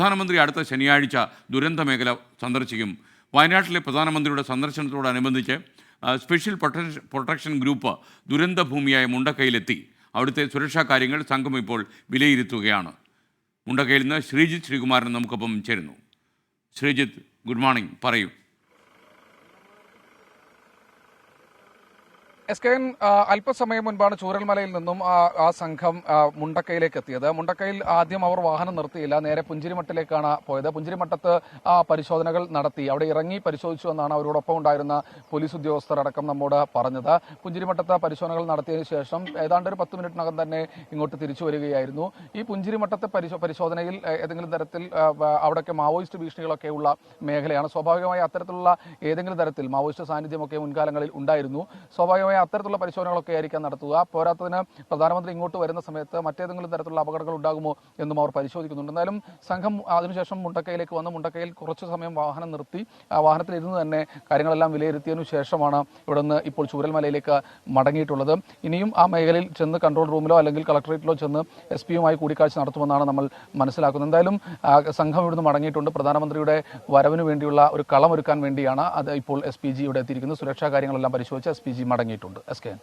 പ്രധാനമന്ത്രി അടുത്ത ശനിയാഴ്ച ദുരന്ത മേഖല സന്ദർശിക്കും. വയനാട്ടിലെ പ്രധാനമന്ത്രിയുടെ സന്ദർശനത്തോടനുബന്ധിച്ച് സ്പെഷ്യൽ പ്രൊട്ടക്ഷൻ ഗ്രൂപ്പ് ദുരന്തഭൂമിയായ മുണ്ടക്കയിലെത്തി. അവിടുത്തെ സുരക്ഷാ കാര്യങ്ങൾ സംഘം ഇപ്പോൾ വിലയിരുത്തുകയാണ്. മുണ്ടക്കയിൽ നിന്ന് ശ്രീജിത്ത് ശ്രീകുമാരൻ നമുക്കൊപ്പം ചേരുന്നു. ശ്രീജിത്ത്, ഗുഡ് മോർണിംഗ്, പറയൂ. SKN അല്പസമയം മുൻപാണ് ചൂരൽമലയിൽ നിന്നും ആ സംഘം മുണ്ടക്കയിലേക്ക് എത്തിയത്. മുണ്ടക്കയിൽ ആദ്യം അവർ വാഹനം നിർത്തിയില്ല, നേരെ പുഞ്ചിരിമട്ടിലേക്കാണ് പോയത്. പുഞ്ചിരിമട്ടത്ത് പരിശോധനകൾ നടത്തി, അവിടെ ഇറങ്ങി പരിശോധിച്ചു എന്നാണ് അവരോടൊപ്പം ഉണ്ടായിരുന്ന പോലീസ് ഉദ്യോഗസ്ഥർ അടക്കം നമ്മോട് പറഞ്ഞത്. പുഞ്ചിരിമട്ടത്ത് പരിശോധനകൾ നടത്തിയതിനു ശേഷം ഏതാണ്ട് ഒരു 10 മിനിറ്റിനകം തന്നെ ഇങ്ങോട്ട് തിരിച്ചു വരികയായിരുന്നു. ഈ പുഞ്ചിരിമട്ടത്തെ പരിശോധനയിൽ ഏതെങ്കിലും തരത്തിൽ അവിടെയൊക്കെ മാവോയിസ്റ്റ് ഭീഷണികളൊക്കെ ഉള്ള മേഖലയാണ്. സ്വാഭാവികമായി അത്തരത്തിലുള്ള ഏതെങ്കിലും തരത്തിൽ മാവോയിസ്റ്റ് സാന്നിധ്യമൊക്കെ മുൻകാലങ്ങളിൽ ഉണ്ടായിരുന്നു. സ്വാഭാവികമായി അത്തരത്തിലുള്ള പരിശോധനകളൊക്കെ ആയിരിക്കാം നടത്തുക. പോരാത്തതിന് പ്രധാനമന്ത്രി ഇങ്ങോട്ട് വരുന്ന സമയത്ത് മറ്റേതെങ്കിലും തരത്തിലുള്ള അപകടങ്ങൾ ഉണ്ടാകുമോ എന്നും അവർ പരിശോധിക്കുന്നുണ്ട്. എന്തായാലും സംഘം അതിനുശേഷം മുണ്ടക്കയിലേക്ക് വന്ന് മുണ്ടക്കയിൽ കുറച്ചു സമയം വാഹനം നിർത്തി വാഹനത്തിൽ ഇരുന്ന് തന്നെ കാര്യങ്ങളെല്ലാം വിലയിരുത്തിയതിനു ശേഷമാണ് ഇവിടെ നിന്ന് ഇപ്പോൾ ചൂരൽമലയിലേക്ക് മടങ്ങിയിട്ടുള്ളത്. ഇനിയും ആ മേഖലയിൽ ചെന്ന് കൺട്രോൾ റൂമിലോ അല്ലെങ്കിൽ കളക്ടറേറ്റിലോ ചെന്ന് SP-യുമായി കൂടിക്കാഴ്ച നടത്തുമെന്നാണ് നമ്മൾ മനസ്സിലാക്കുന്നത്. എന്തായാലും സംഘം ഇവിടുന്ന് മടങ്ങിയിട്ടുണ്ട്. പ്രധാനമന്ത്രിയുടെ വരവിന് വേണ്ടിയുള്ള ഒരു കളമൊരുക്കാൻ വേണ്ടിയാണ് അത് ഇപ്പോൾ SPG ഇവിടെ എത്തിയിരിക്കുന്നത്. സുരക്ഷാ കാര്യങ്ങളെല്ലാം പരിശോധിച്ച് SPG മടങ്ങിയിട്ടുണ്ട്. SKN.